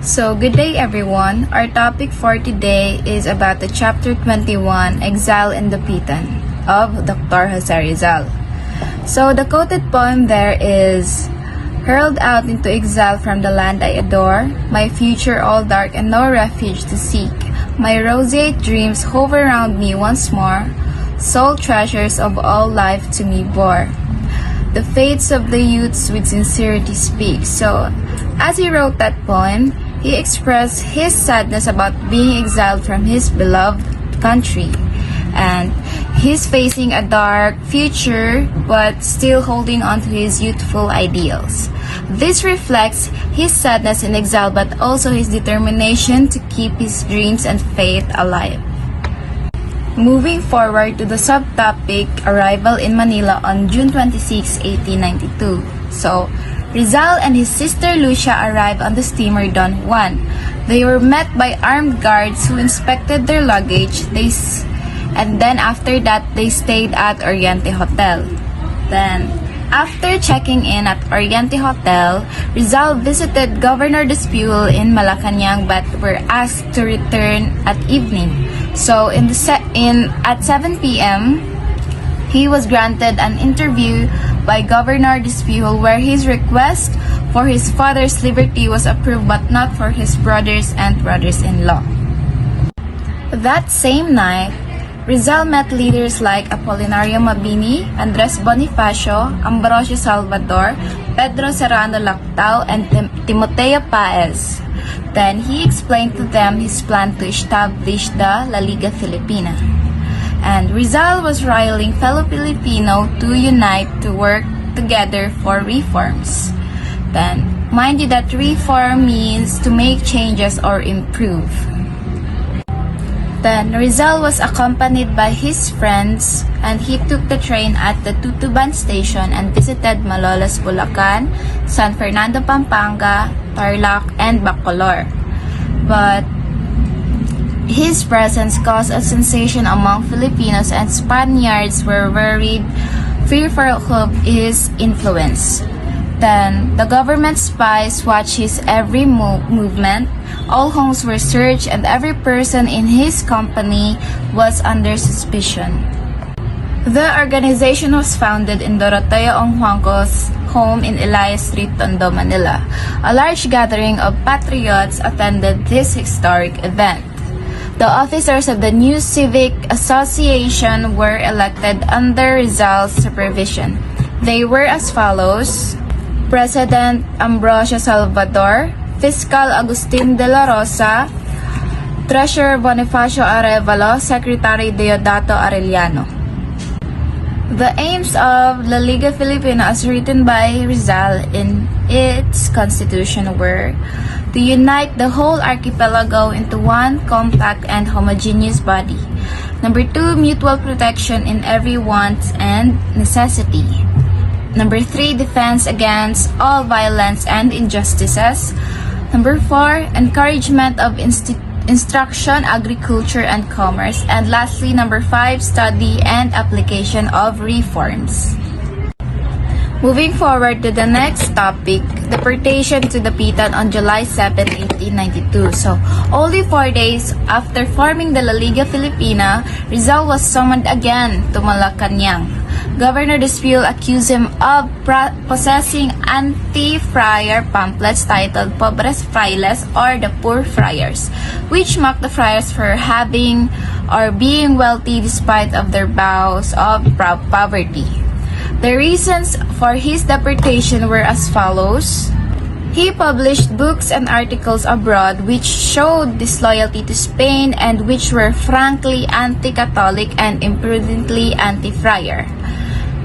So, good day everyone. Our topic for today is about the chapter 21, Exile in the Dapitan of Dr. Jose Rizal. So, the quoted poem there is, "Hurled out into exile from the land I adore, my future all dark and no refuge to seek. My roseate dreams hover around me once more, sole treasures of all life to me bore. The fates of the youths with sincerity speak." So, as he wrote that poem, he expressed his sadness about being exiled from his beloved country. And he's facing a dark future but still holding on to his youthful ideals. This reflects his sadness in exile but also his determination to keep his dreams and faith alive. Moving forward to the subtopic, Arrival in Manila on June 26, 1892. So, Rizal and his sister Lucia arrived on the steamer Don Juan. They were met by armed guards who inspected their luggage, and then after that, they stayed at Oriente Hotel. Then, after checking in at Oriente Hotel, Rizal visited Governor Despujol in Malacanang but were asked to return at evening. So, at 7 p.m., he was granted an interview by Governor Despujol where his request for his father's liberty was approved but not for his brothers and brothers-in-law. That same night, Rizal met leaders like Apolinario Mabini, Andres Bonifacio, Ambrosio Salvador, Pedro Serrano Lactao, and Timoteo Paez. Then he explained to them his plan to establish the La Liga Filipina. And Rizal was riling fellow Filipino to unite to work together for reforms. Then, mind you that reform means to make changes or improve. Then, Rizal was accompanied by his friends and he took the train at the Tutuban station and visited Malolos, Bulacan, San Fernando, Pampanga, Tarlac, and Bacolor. But his presence caused a sensation among Filipinos and Spaniards were worried, fearful of his influence. Then, the government spies watched his every movement. All homes were searched and every person in his company was under suspicion. The organization was founded in Doroteo Ongjuanco's home in Elias Street, Tondo, Manila. A large gathering of patriots attended this historic event. The officers of the new civic association were elected under Rizal's supervision. They were as follows: President Ambrosio Salvador, Fiscal Agustin de la Rosa, Treasurer Bonifacio Arevalo, Secretary Deodato Arellano. The aims of La Liga Filipina as written by Rizal in its constitution were to unite the whole archipelago into one compact and homogeneous body. Number 2, mutual protection in every want and necessity. Number 3, defense against all violence and injustices. Number 4, encouragement of instruction, agriculture, and commerce. And lastly, number 5, study and application of reforms. Moving forward to the next topic, deportation to Dapitan on July 7, 1892. So, only 4 days after forming the La Liga Filipina, Rizal was summoned again to Malacanang. Governor Despujol accused him of possessing anti-friar pamphlets titled Pobres Frailes or the Poor Friars, which mocked the friars for having or being wealthy despite of their vows of poverty. The reasons for his deportation were as follows. He published books and articles abroad which showed disloyalty to Spain and which were frankly anti-Catholic and imprudently anti-friar.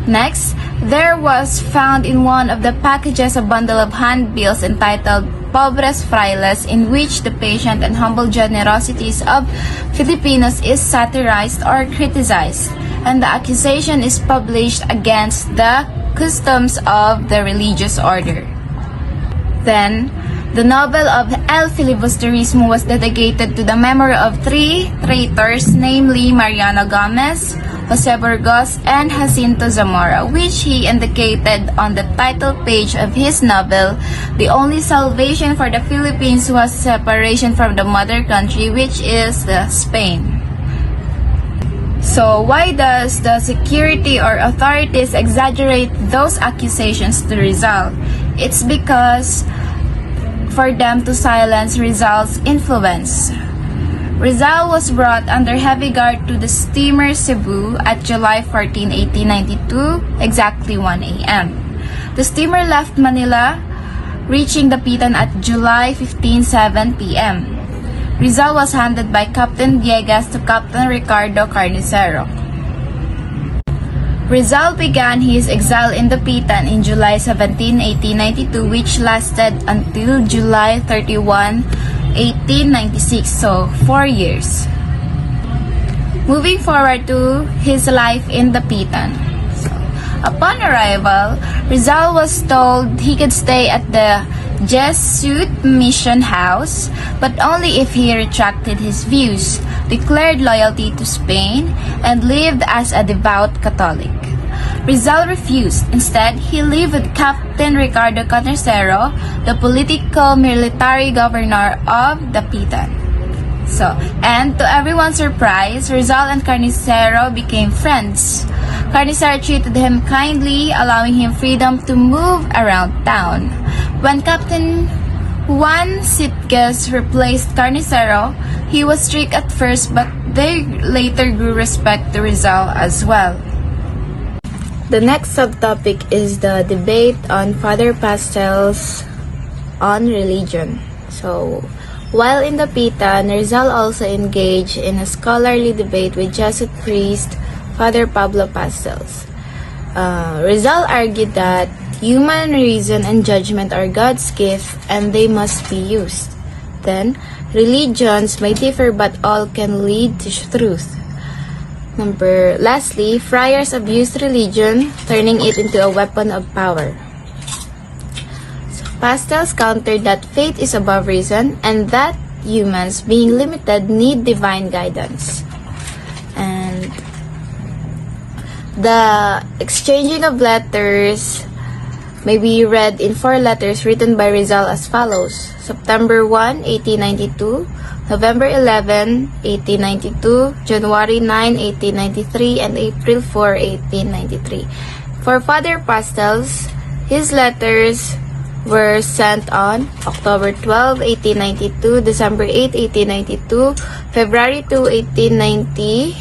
Next, there was found in one of the packages a bundle of handbills entitled Pobres Frailes, in which the patient and humble generosities of Filipinos is satirized or criticized, and the accusation is published against the customs of the religious order. Then, the novel of El Filibusterismo was dedicated to the memory of 3 traitors, namely Mariano Gomez, Jose Burgos, and Jacinto Zamora, which he indicated on the title page of his novel, The Only Salvation for the Philippines Was Separation from the Mother Country, which is Spain. So why does the security or authorities exaggerate those accusations to Rizal? It's because for them to silence Rizal's influence. Rizal was brought under heavy guard to the steamer Cebu at July 14, 1892, exactly 1 a.m. The steamer left Manila, reaching Dapitan at July 15, 7 p.m. Rizal was handed by Captain Diegas to Captain Ricardo Carnicero. Rizal began his exile in Dapitan in July 17, 1892, which lasted until July 31, 1896, so 4 years. Moving forward to his life in Dapitan. So, upon arrival, Rizal was told he could stay at the Jesuit Mission House, but only if he retracted his views, declared loyalty to Spain, and lived as a devout Catholic. Rizal refused. Instead, he lived with Captain Ricardo Carnicero, the political military governor of Dapitan. So, and to everyone's surprise, Rizal and Carnicero became friends. Carnicero treated him kindly, allowing him freedom to move around town. When Captain Juan Sitges replaced Carnicero, he was strict at first, but they later grew respect to Rizal as well. The next subtopic is the debate on Father Pastel's on religion. So, while in Dapitan, Rizal also engaged in a scholarly debate with Jesuit priest Father Pablo Pastels. Rizal argued that human reason and judgment are God's gift and they must be used. Then, religions may differ but all can lead to truth. Lastly, friars abused religion, turning it into a weapon of power. So, Pastels countered that faith is above reason and that humans, being limited, need divine guidance. And the exchanging of letters may be read in 4 letters written by Rizal as follows: September 1, 1892, November 11, 1892, January 9, 1893, and April 4, 1893. For Father Pastels, his letters were sent on October 12, 1892, December 8, 1892, February 2, 1893,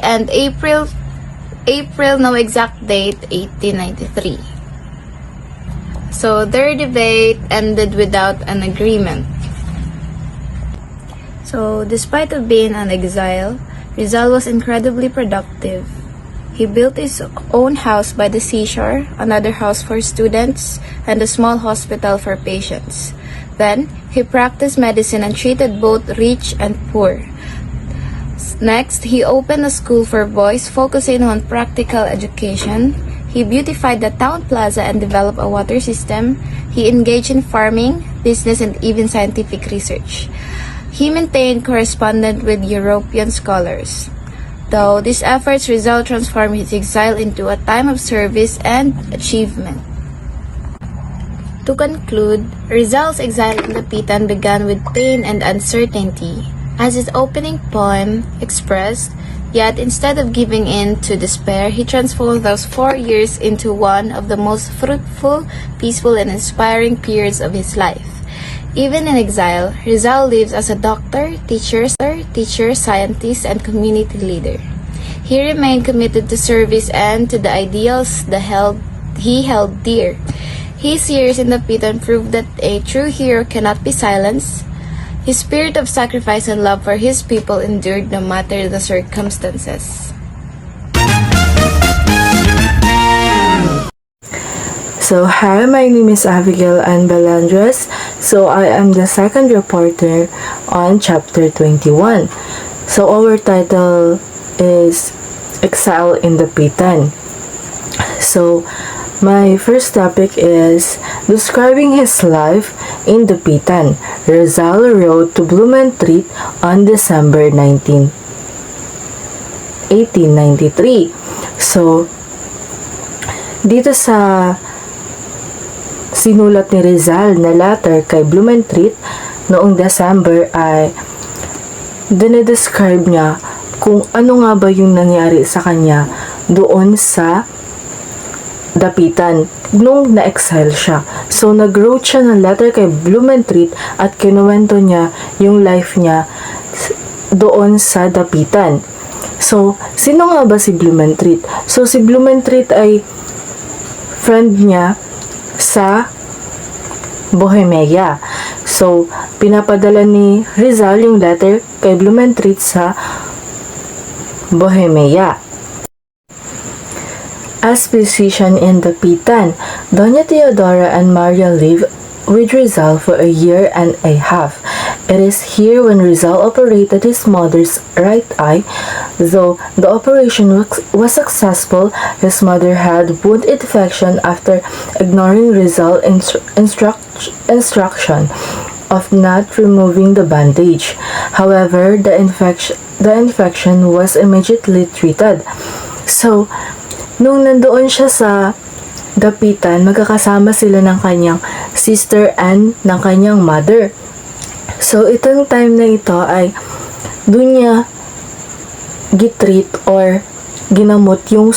and April, no exact date, 1893. So their debate ended without an agreement. So despite of being an exile, Rizal was incredibly productive. He built his own house by the seashore, another house for students, and a small hospital for patients. Then, he practiced medicine and treated both rich and poor. Next, he opened a school for boys focusing on practical education. He beautified the town plaza and developed a water system. He engaged in farming, business, and even scientific research. He maintained correspondence with European scholars. Though these efforts Rizal transformed his exile into a time of service and achievement. To conclude, Rizal's exile in Dapitan began with pain and uncertainty, as his opening poem expressed. Yet, instead of giving in to despair, he transformed those 4 years into one of the most fruitful, peaceful, and inspiring periods of his life. Even in exile, Rizal lives as a doctor, teacher, scientist, and community leader. He remained committed to service and to the ideals he held dear. His years in Dapitan proved that a true hero cannot be silenced. His spirit of sacrifice and love for his people endured no matter the circumstances. So, hi, my name is Abigail Ann Balandras. So, I am the second reporter on Chapter 21. So, our title is Exile in Dapitan. So, my first topic is describing his life in Dapitan. Rizal wrote to Blumentritt on December 19. 1893. So, dito sa sinulat ni Rizal na letter kay Blumentritt noong December ay dinedescribe niya kung ano nga ba yung nangyari sa kanya doon sa dapitan nung na-exile siya. So, nag-wrote siya ng letter kay Blumentritt at kinuwento niya yung life niya doon sa dapitan. So, sino nga ba si Blumentritt? So, si Blumentritt ay friend niya sa Bohemia. So, pinapadala ni Rizal yung letter kay Blumentritt sa Bohemia. As physician in Dapitan, Doña Teodora and Maria live with Rizal for a year and a half. It is here when Rizal operated his mother's right eye. Though the operation was successful, his mother had wound infection after ignoring Rizal's instruction of not removing the bandage. However, the infection was immediately treated. So, nung nandoon siya sa dapitan, magkakasama sila ng kanyang sister and ng kanyang mother. So, itong time na ito ay doon niya gitreat or ginamot yung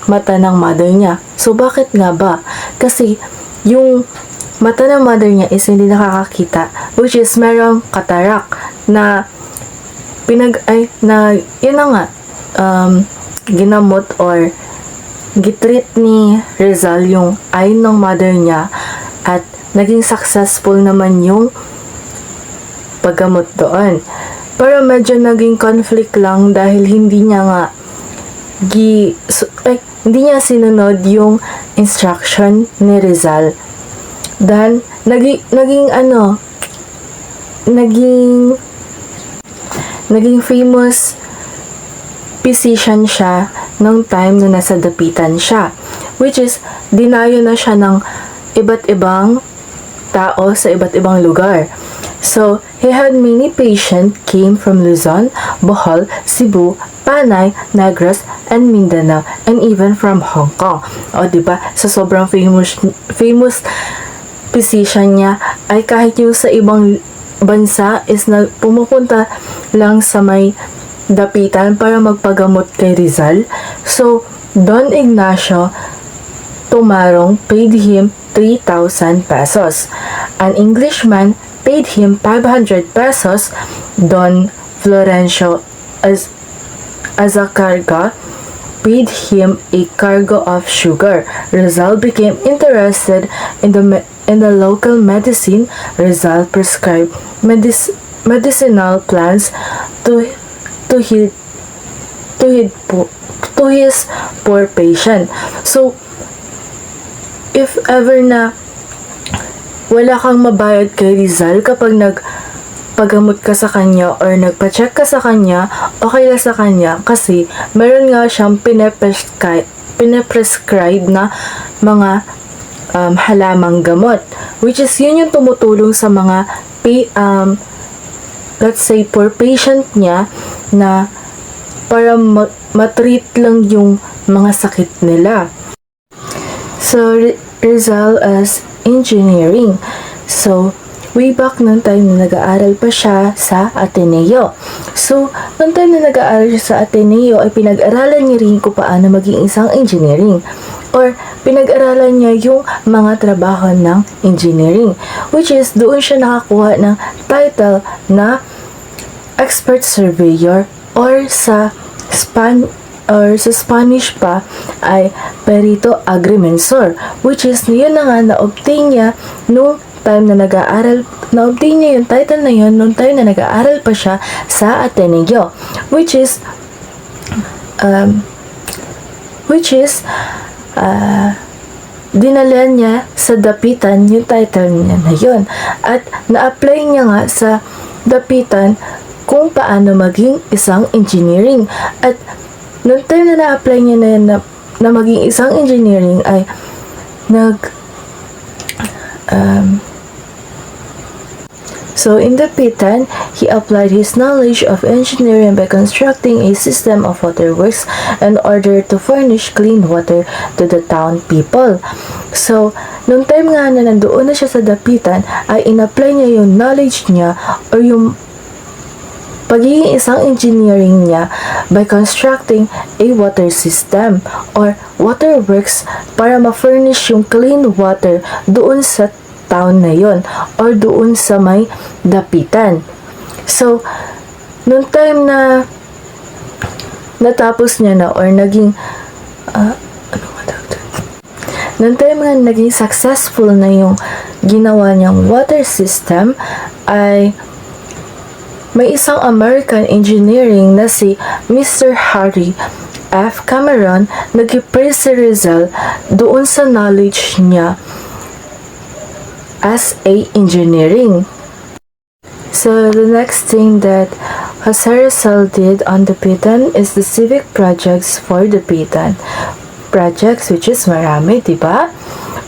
mata ng mother niya. So, bakit nga ba? Kasi, yung mata ng mother niya is hindi nakakakita, which is merong katarak na yun na nga, ginamot or gitreat ni Rizal yung eye ng mother niya at naging successful naman yung paggamot doon. Pero medyo naging conflict lang dahil hindi niya sinunod yung instruction ni Rizal. Then, naging famous physician siya nung time na nasa dapitan siya, which is dinayo na siya ng iba't ibang tao sa iba't ibang lugar. So, he had many patients came from Luzon, Bohol, Cebu, Panay, Negros, and Mindanao, and even from Hong Kong. O, diba? Sa sobrang famous physician niya, ay kahit yung sa ibang bansa is pumupunta lang sa may dapitan para magpagamot kay Rizal. So, Don Ignacio Tumarong paid him 3,000 pesos. An Englishman paid him 500 pesos. Don Florencio Azacarga paid him a cargo of sugar. Rizal became interested in the local medicine. Rizal prescribed medicinal plants to his poor patient. So, if ever na wala kang mabayad kay Rizal kapag nagpagamot ka sa kanya or nagpa-check ka sa kanya, okay lang sa kanya kasi meron nga siyang pinaprescribe na mga halamang gamot, which is yun yung tumutulong sa mga let's say poor patient niya na para matreat lang yung mga sakit nila. So, Rizal as engineering. So, way back nung time na nag-aaral pa siya sa Ateneo. So, nung time na nag-aaral siya sa Ateneo, ay pinag-aralan niya rin kung paano maging isang engineering. Or, pinag-aralan niya yung mga trabaho ng engineering. Which is, doon siya nakakuha ng title na expert surveyor or sa Spanish pa ay perito agrimensor, which is yun na nga na-obtain niya nung time na nag-aaral, na-obtain niya yung title na yun nung time na nag-aaral pa siya sa Ateneo, which is dinala niya sa dapitan yung title niya na yun at na-apply niya nga sa dapitan kung paano maging isang engineering. At noong time na na-apply niya na maging isang engineering ay So in the Pitan, he applied his knowledge of engineering by constructing a system of waterworks in order to furnish clean water to the town people. So, nung time nga na nandoon na siya sa Dapitan, ay in-apply niya yung knowledge niya or yung pagiging isang engineering niya by constructing a water system or waterworks para ma-furnish yung clean water doon sa town na yon or doon sa may Dapitan. So, nung time na natapos niya na or naging nung time na naging successful na yung ginawa niyang water system, ay may isang American engineering na si Mr. Harry F. Cameron nag-praise si Rizal doon sa knowledge niya as a engineering. So the next thing that Jose Rizal did on the Pitan is the civic projects for the Pitan. Projects which is marami, diba?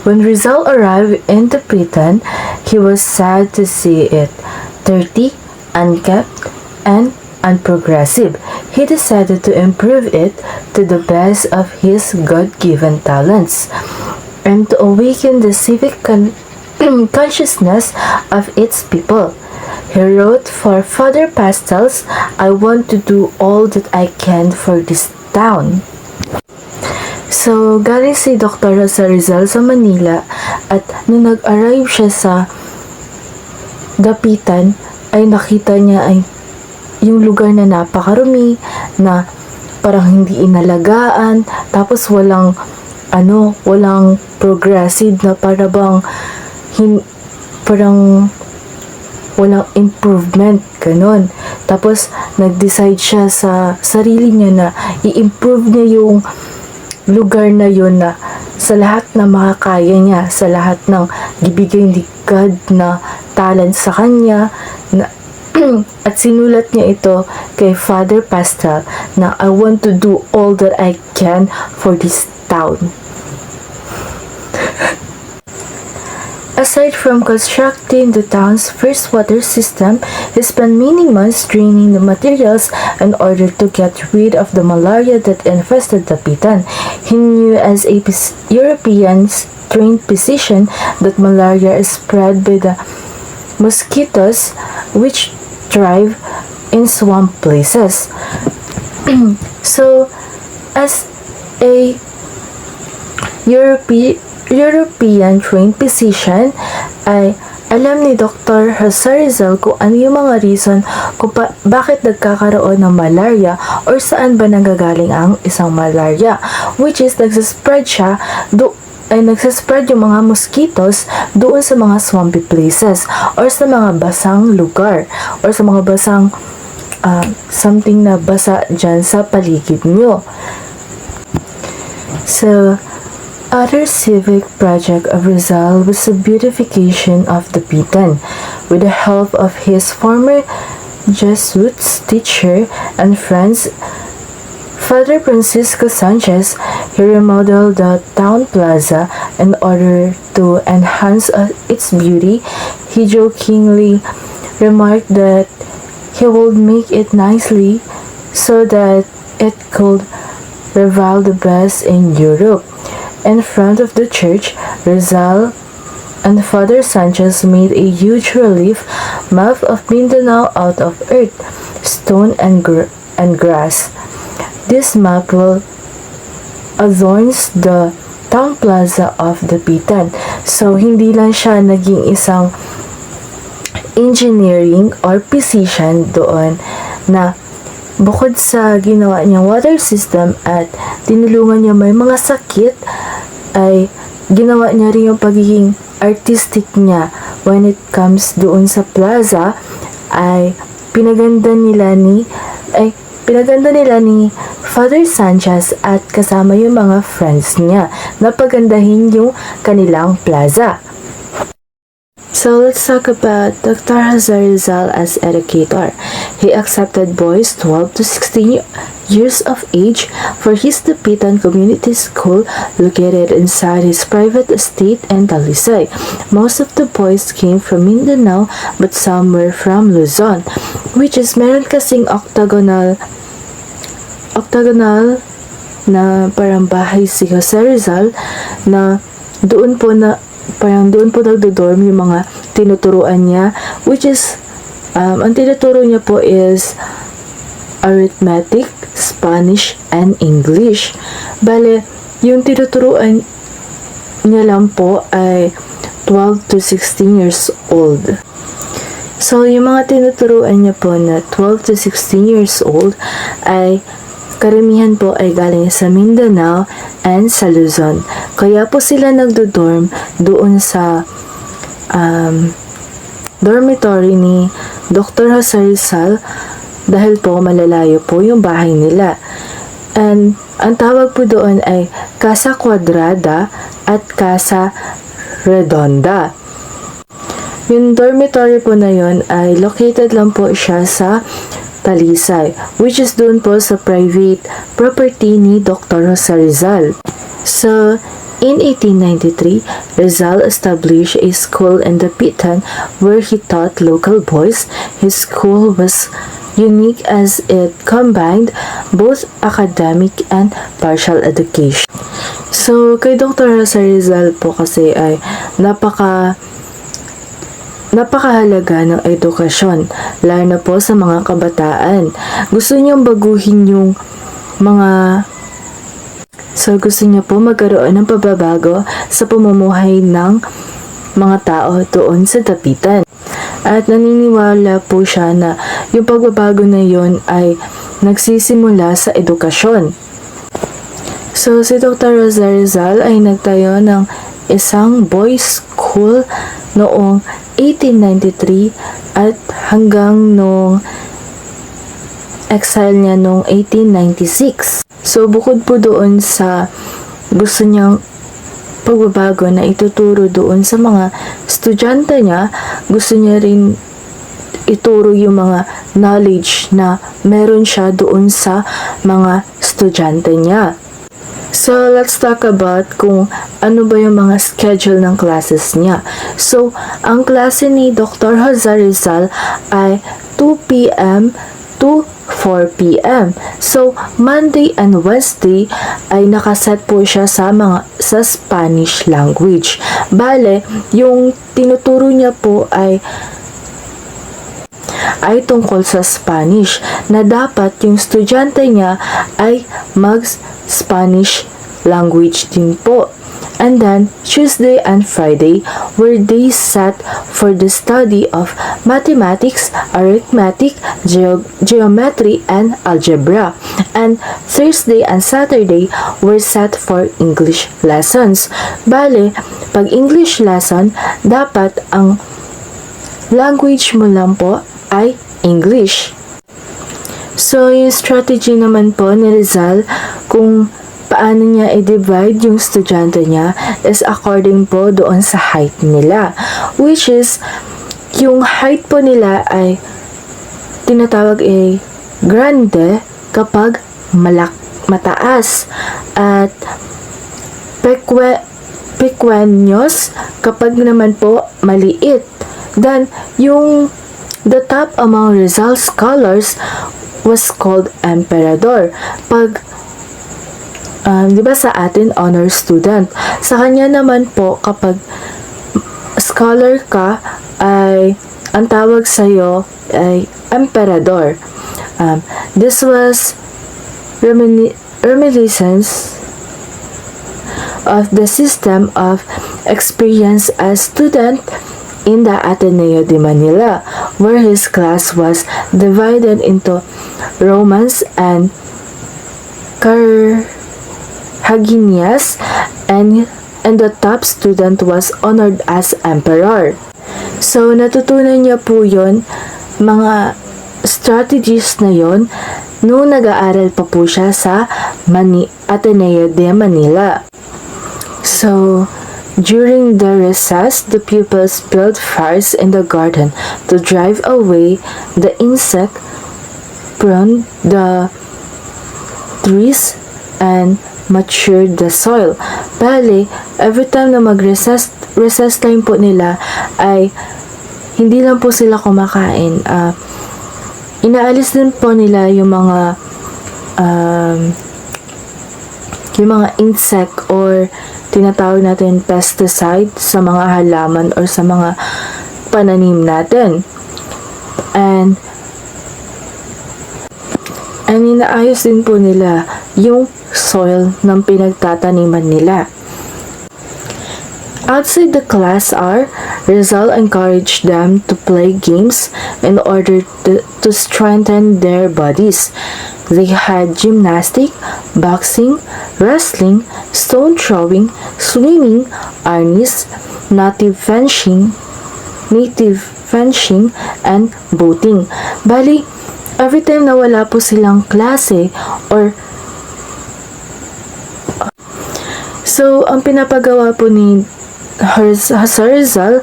When Rizal arrived in the Pitan, he was sad to see it dirty, unkept, and unprogressive. He decided to improve it to the best of his God-given talents and to awaken the civic consciousness of its people. He wrote for Father Pastels, "I want to do all that I can for this town." So, galing si Dr. Jose Rizal sa Manila at nung nag-arrive siya sa Dapitan, ay nakita niya ay yung lugar na napakarumi, na parang hindi inalagaan, tapos walang progressive na parang walang improvement, ganun. Tapos, nag-decide siya sa sarili niya na i-improve niya yung lugar na yun na sa lahat na makakaya niya, sa lahat ng ibigay ni God na talent sa kanya, na at sinulat niya ito kay Father Pastel na I want to do all that I can for this town. Aside from constructing the town's first water system, he spent many months draining the materials in order to get rid of the malaria that infested the Pitan. He knew as a European's trained physician that malaria is spread by the mosquitoes which thrive in swamp places. So, as a European trained physician, ay alam ni Dr. Jose Rizal kung ano yung mga reason kung bakit nagkakaroon ng malaria or saan ba nanggagaling ang isang malaria, which is nagsaspread yung mga mosquitoes doon sa mga swampy places or sa mga basang lugar or sa mga basang something na basa dyan sa paligid nyo. So, other civic project of Rizal was the beautification of the Pitan. With the help of his former Jesuit teacher and friends, Father Francisco Sanchez, he remodeled the town plaza in order to enhance its beauty. He jokingly remarked that he would make it nicely so that it could rival the best in Europe. In front of the church, Rizal and Father Sanchez made a huge relief map of Mindanao out of earth, stone, and grass. This map will adorns the town plaza of the Pitan. So, hindi lang siya naging isang engineering or physician doon na bukod sa ginawa niyang water system at tinulungan niya may mga sakit, ay ginawa niya rin yung pagiging artistic niya when it comes doon sa plaza. Ay pinaganda nila ni Father Sanchez at kasama yung mga friends niya na pagandahin yung kanilang plaza. So let's talk about Dr. Jose Rizal as educator. He accepted boys 12 to 16 years of age for his Dapitan Community School located inside his private estate in Talisay. Most of the boys came from Mindanao but some were from Luzon, which is meron kasing octagonal na parang bahay si Jose Rizal na doon po nagdo-dorm yung mga tinuturuan niya, which is ang tinuturo niya po is arithmetic, Spanish, and English. Bale, yung tinuturuan niya lang po ay 12 to 16 years old. So, yung mga tinuturuan niya po na 12 to 16 years old ay karamihan po ay galing sa Mindanao and sa Luzon. Kaya po sila nagdo-dorm doon sa dormitory ni Dr. Jose Rizal dahil po malalayo po yung bahay nila. And ang tawag po doon ay Casa Quadrada at Casa Redonda. Yung dormitory po na yun ay located lang po siya sa Talisay, which is doon po sa private property ni Dr. Jose Rizal. So, in 1893, Rizal established a school in Dapitan where he taught local boys. His school was unique as it combined both academic and partial education. So, kay Dr. Jose Rizal po kasi ay napakahalaga ng edukasyon, lalo na po sa mga kabataan. Gusto niyang baguhin yung gusto niya po magkaroon ng pagbabago sa pamumuhay ng mga tao doon sa Dapitan. At naniniwala po siya na yung pagbabago na yon ay nagsisimula sa edukasyon. So, si Dr. Jose Rizal ay nagtayo ng isang boys' school noong 1893 at hanggang nung exile niya noong 1896. So, bukod po doon sa gusto niyang pagbabago na ituturo doon sa mga estudyante niya, gusto niya rin ituro yung mga knowledge na meron siya doon sa mga estudyante niya. So, let's talk about kung ano ba yung mga schedule ng classes niya. So, ang klase ni Dr. Jose Rizal ay 2 p.m. to 4 p.m. So, Monday and Wednesday ay nakaset po siya sa Spanish language. Bale, yung tinuturo niya po ay tungkol sa Spanish na dapat yung estudyante niya ay mag-Spanish language din po. And then, Tuesday and Friday were days set for the study of mathematics, arithmetic, geometry, and algebra. And Thursday and Saturday were set for English lessons. Bale, pag English lesson, dapat ang language mo lang po ay English. So, yung strategy naman po ni Rizal kung paano niya i-divide yung estudyante niya is according po doon sa height nila. Which is, yung height po nila ay tinatawag ay grande kapag mataas at pequeños kapag naman po maliit. Then, the top among Rizal scholars was called emperador. Pag di ba sa atin, honor student. Sa kanya naman po, kapag scholar ka, ay ang tawag sa'yo ay emperador. This was reminiscence of the system of experience as student in the Ateneo de Manila, where his class was divided into Romans and Carhaginias, and the top student was honored as emperor. So, natutunan niya po yun, mga strategies na yon nung nag-aaral pa po siya sa Ateneo de Manila. So, During the recess, the pupils built fires in the garden to drive away the insect, pruned the trees, and matured the soil. Bale, every time na recess time po nila ay hindi lang po sila kumakain. Inaalis din po nila yung mga insect or tinatawag natin pesticide sa mga halaman or sa mga pananim natin. And inaayos din po nila yung soil ng pinagtataniman nila. Outside the class hour, Rizal encouraged them to play games in order to strengthen their bodies. They had gymnastics, boxing, wrestling, stone throwing, swimming, arnis, native fencing, and boating. Bali, every time na wala po silang klase or so, ang pinapagawa po ni Sir Rizal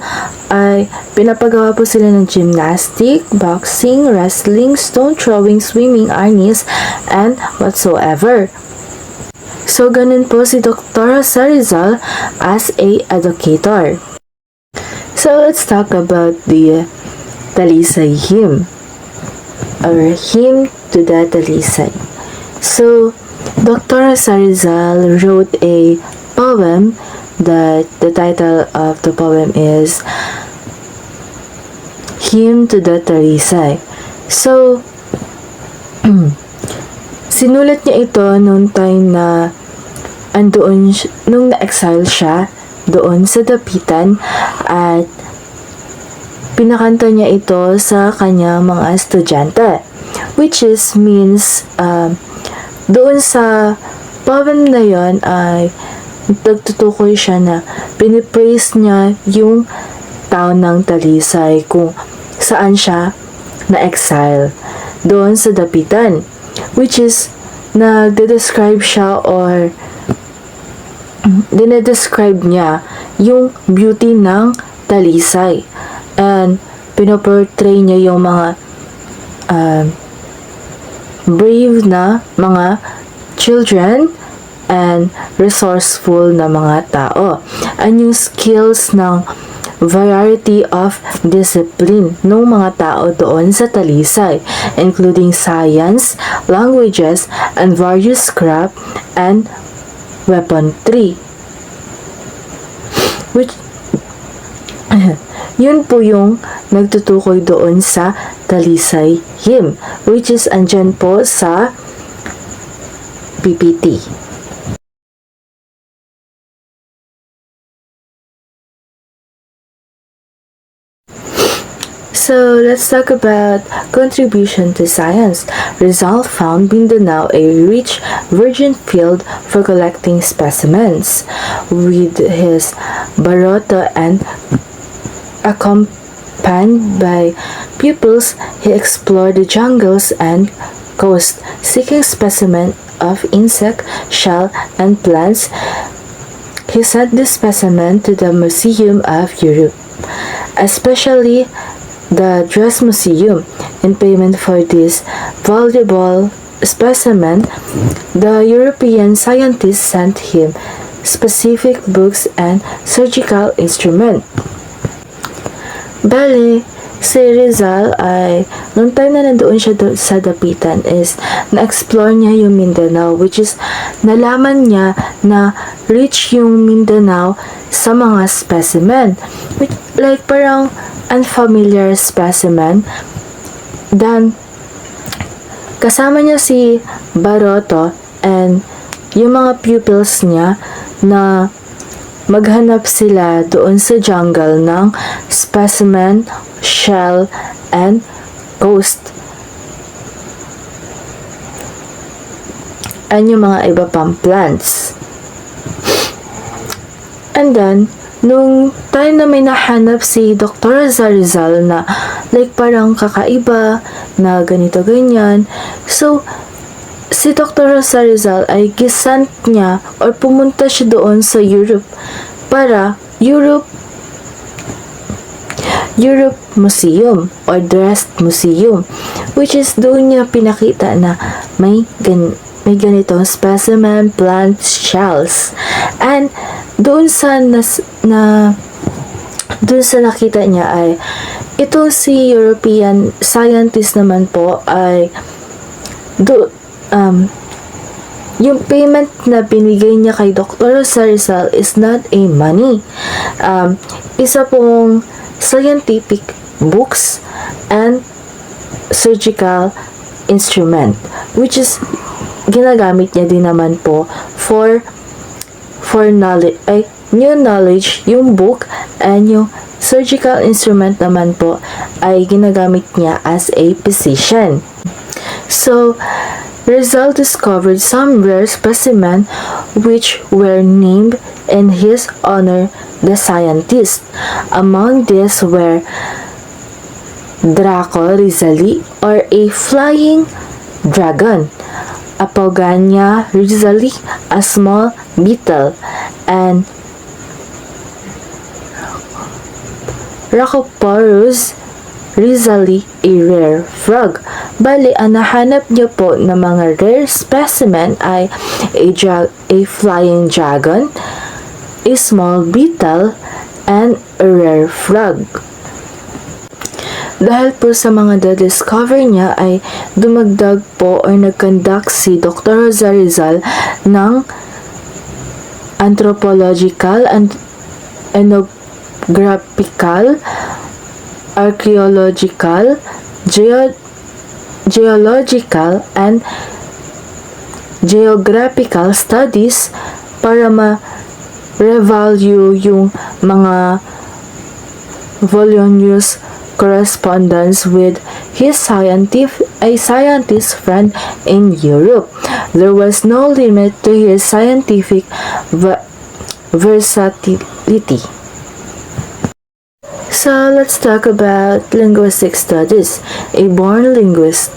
ay pinapagawa po sila ng gymnastic, boxing, wrestling, stone throwing, swimming, arnis, and whatsoever. So, ganun po si Dr. Sir Rizal as a educator. So, let's talk about the Talisay hymn or hymn to the Talisay. So, Dr. Sir Rizal wrote a poem that the title of the poem is Hymn to the Talisay. So, sinulat niya ito nung time na nung na-exile siya doon sa Dapitan at pinakanta niya ito sa kanyang mga estudyante, which is means doon sa poem na yon ay nagtutukoy siya na pinipraise niya yung town ng Talisay kung saan siya na-exile doon sa Dapitan, which is nagde-describe siya or dinedescribe niya yung beauty ng Talisay and pinoportray niya yung mga brave na mga children and resourceful na mga tao. And yung skills ng variety of discipline ng mga tao doon sa Talisay, including science, languages, and various craft and weaponry. Which, yun po yung nagtutukoy doon sa Talisay hymn, which is andyan po sa PPT. So, let's talk about contribution to science. Rizal found Mindanao a rich virgin field for collecting specimens. With his Baroto and accompanied by pupils, he explored the jungles and coast, seeking specimens of insect, shell, and plants. He sent this specimen to the Museum of Europe, especially the Dress Museum. In payment for this valuable specimen, the European scientists sent him specific books and surgical instruments. Bale, si Rizal ay, noong time na nandoon siya sa Dapitan is, na-explore niya yung Mindanao, which is, nalaman niya na rich yung Mindanao sa mga specimen. Which, like, parang unfamiliar specimen. Then, kasama niya si Baroto and yung mga pupils niya na maghanap sila doon sa jungle ng specimen, shell, and coast. And yung mga iba pang plants. And then, nung time na may nahanap si Dr. Rizal na like parang kakaiba na ganito ganyan, so si Dr. Rizal ay gisant niya or pumunta siya doon sa Europe para Europe Museum or Dresd Museum, which is doon niya pinakita na may ganitong specimen plant shells. And doon sa nakita niya ay itong si European scientist naman po ay yung payment na binigay niya kay Dr. Rizal is not a money. Isa pong scientific books and surgical instrument, which is ginagamit niya din naman po for knowledge, new knowledge, yung book, and yung surgical instrument naman po ay ginagamit niya as a physician. So, Rizal discovered some rare specimen which were named in his honor the scientist. Among these were Draco Rizali, or a flying dragon, Apogania Rizali, a small beetle, and Rhacoporus Rizali, a rare frog. Bali, ang nahanap niyo po ng mga rare specimen ay a flying dragon, a small beetle, and a rare frog. Dahil po sa mga na-discover niya ay dumagdag po or nag-conduct si Dr. Jose Rizal ng anthropological and ethnographical, archaeological, geological, and geographical studies para ma-revalue yung mga voluminous correspondence with his scientist friend in Europe. There was no limit to his scientific versatility. So let's talk about linguistic studies. A born linguist,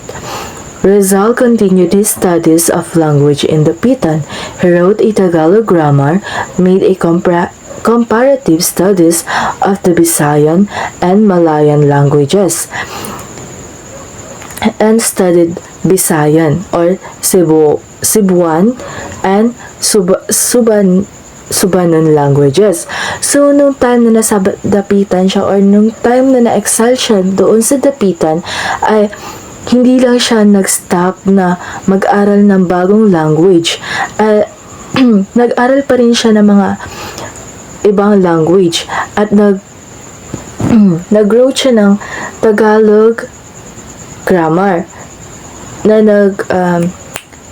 Rizal continued his studies of language in the Pitan. He wrote a Tagalog grammar, made a comparative studies of the Visayan and Malayan languages, and studied Visayan or Cebuano and Subanon languages. So, nung time na nasa Dapitan siya or nung time na na-excel siya doon sa Dapitan, ay hindi lang siya nag-stop na mag-aral ng bagong language. Nag-aral pa rin siya ng mga ibang language at nag-grow siya ng Tagalog grammar na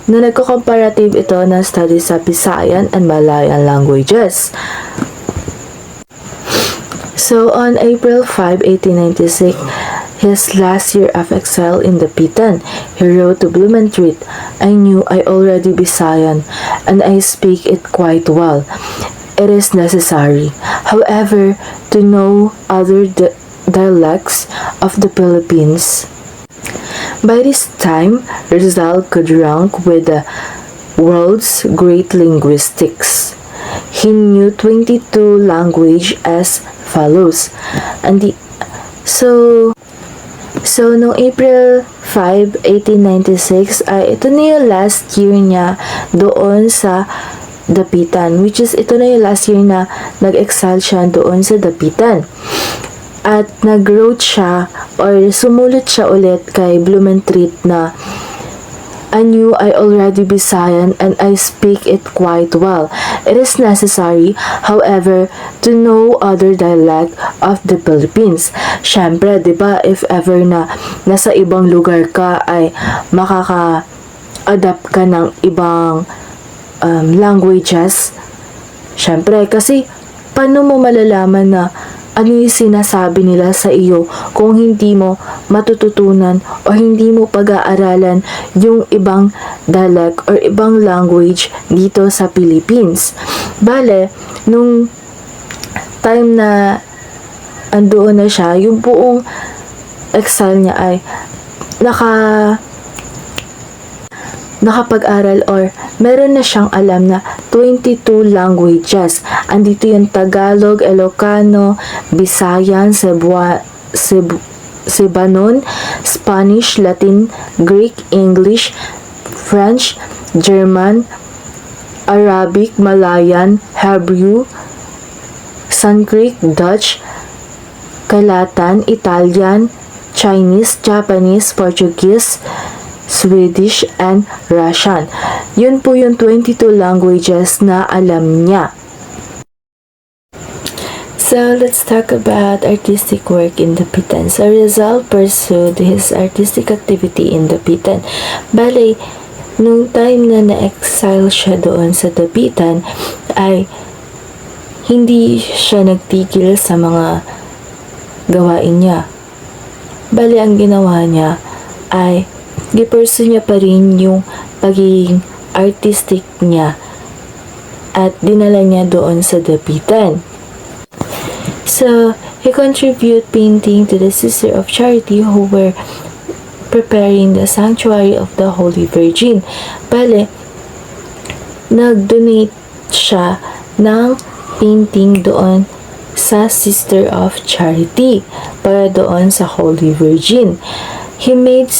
nagko-comparative ito na study sa Visayan and Malayan languages. So, on April 5, 1896, his last year of exile in the Pitan, he wrote to Blumentritt, "I knew I already Visayan, and I speak it quite well. It is necessary, however, to know other dialects of the Philippines." By this time, Rizal could rank with the world's great linguistics. He knew 22 languages as follows. So, noong April 5, 1896, ay ito na yung last year niya doon sa Dapitan, which is ito na yung last year na nag-excel siya doon sa Dapitan. At nag-wrote siya or sumulat siya ulit kay Blumentritt na, "I knew I already Visayan and I speak it quite well. It is necessary, however, to know other dialect of the Philippines." Syempre, di ba, if ever na nasa ibang lugar ka ay makaka-adapt ka ng ibang languages. Syempre, kasi paano mo malalaman na ano yung sinasabi nila sa iyo kung hindi mo matututunan o hindi mo pag-aaralan yung ibang dialect or ibang language dito sa Philippines. Bale, nung time na andoon na siya, yung buong nakapag-aral or meron na siyang alam na 22 languages. Andito yung Tagalog, Ilocano, Visayan, Cebuano, Spanish, Latin, Greek, English, French, German, Arabic, Malayan, Hebrew, Sanskrit, Dutch, Kalatan, Italian, Chinese, Japanese, Portuguese, Swedish, and Russian. Yun po yung 22 languages na alam niya. So, let's talk about artistic work in Dapitan. So, Rizal pursued his artistic activity in Dapitan. Bale, nung time na na-exile siya doon sa Dapitan, ay hindi siya nagtigil sa mga gawain niya. Bale, ang ginawa niya ay gipursue niya pa rin yung pagiging artistic niya at dinala niya doon sa Dapitan. So, he contributed painting to the Sister of Charity who were preparing the Sanctuary of the Holy Virgin. Bale, nag-donate siya ng painting doon sa Sister of Charity para doon sa Holy Virgin. He made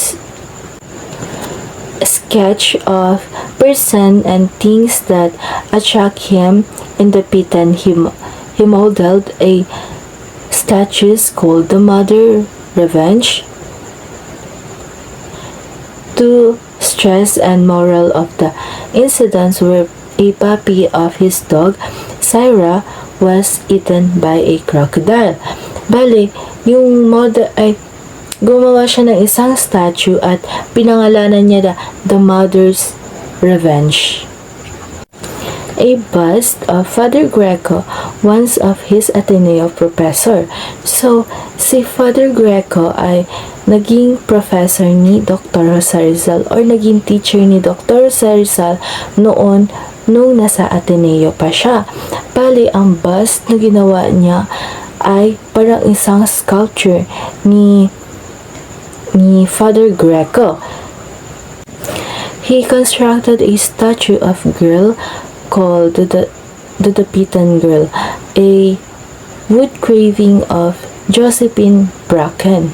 a sketch of person and things that attract him in the Dapitan. He modeled a statue called the Mother Revenge to stress and moral of the incidents where a puppy of his dog, Syra, was eaten by a crocodile. Bale, yung model ay gumawa siya ng isang statue at pinangalanan niya the Mother's Revenge. A bust of Father Greco, one of his Ateneo professor. So, si Father Greco ay naging professor ni Dr. Jose Rizal or naging teacher ni Dr. Jose Rizal noon nung nasa Ateneo pa siya. Bali, ang bust na ginawa niya ay parang isang sculpture ni Father Greco. He constructed a statue of girl called the Dapitan Girl, a wood carving of Josephine Bracken.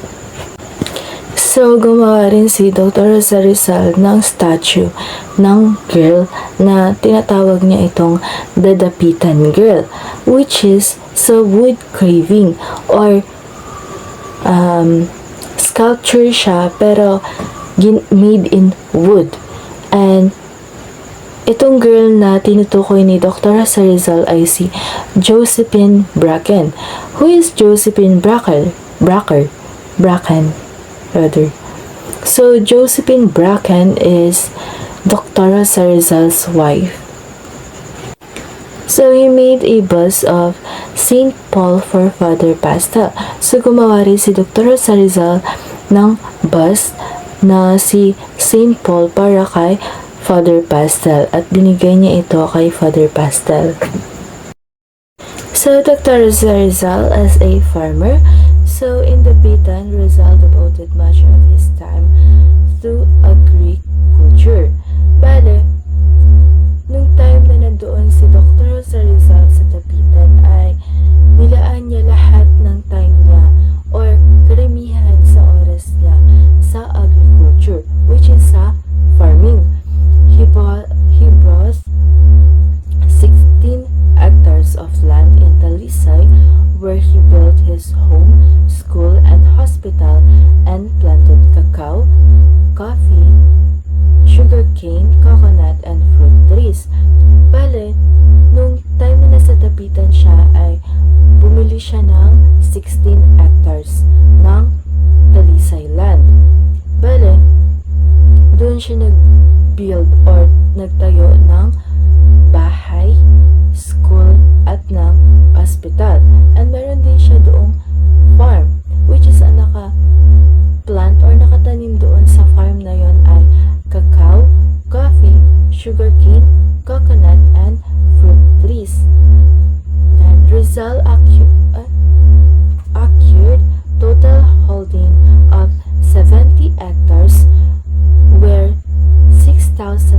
So, gumawa rin si Dr. Jose Rizal ng statue ng girl na tinatawag niya itong the Dapitan Girl, which is so wood carving or sculpture siya pero made in wood. And itong girl na tinutukoy ni Dr. Jose Rizal ay si Josephine Bracken. Who is Josephine Bracken? So, Josephine Bracken is Dr. Jose Rizal's wife. So, he made a bust of St. Paul for Father Pastel. So, gumawa rin si Dr. Jose Rizal ng bust na si St. Paul para kay Father Pastel at binigay niya ito kay Father Pastel. So, Dr. Jose Rizal as a farmer. So, in Dapitan, Rizal devoted much of his time to agriculture. Bale, nung time na nandoon si Dr. Jose Rizal sa Dapitan ay nilaan niya lahat ng time niya or karamihan sa oras niya sa agriculture, which is sa farming. He bought 16 hectares of land in Talisay where he built his home, school, and hospital and planted cacao, coffee, sugarcane, coconut, and fruit trees. Bale, nung time na nasa Dapitan siya ay bumili siya ng 16 hectares ng Talisay land. Bale, doon siya nag-build or nagtayo ng bahay, school, at ng hospital. And meron din siya doong farm, which is ang naka-plant or nakatanim doon sa farm na yon ay cacao, coffee, sugarcane, coconut, and fruit trees. And Rizal acquired total holding of 70 hectares where 6,000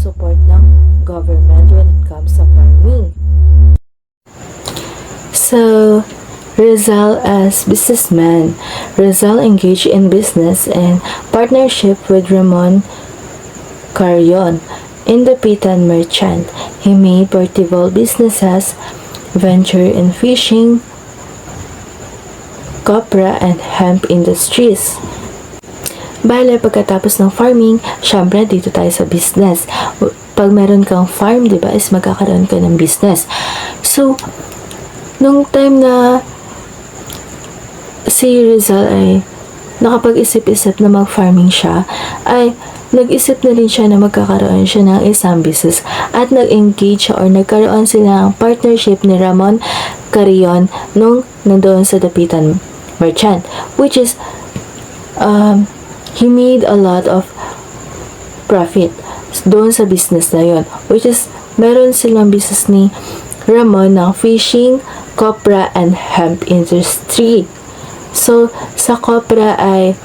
support ng government when it comes sa farming. So, Rizal as businessman. Rizal engaged in business and partnership with Ramon Carrion, independent merchant. He made portable businesses, venture in fishing, copra, and hemp industries. Bale, pagkatapos ng farming, syempre dito tayo sa business. Pag meron kang farm, di ba, is magkakaroon ka ng business. So, nung time na si Rizal ay nakapag-isip-isip na mag-farming siya, ay nag-isip na rin siya na magkakaroon siya ng isang business at nag-engage siya or nagkaroon sila ng partnership ni Ramon Carrion nung nandoon sa Dapitan Merchant, which is he made a lot of profit doon sa business na yun, which is meron silang business ni Ramon ng fishing, copra, and hemp industry. So, sa copra ay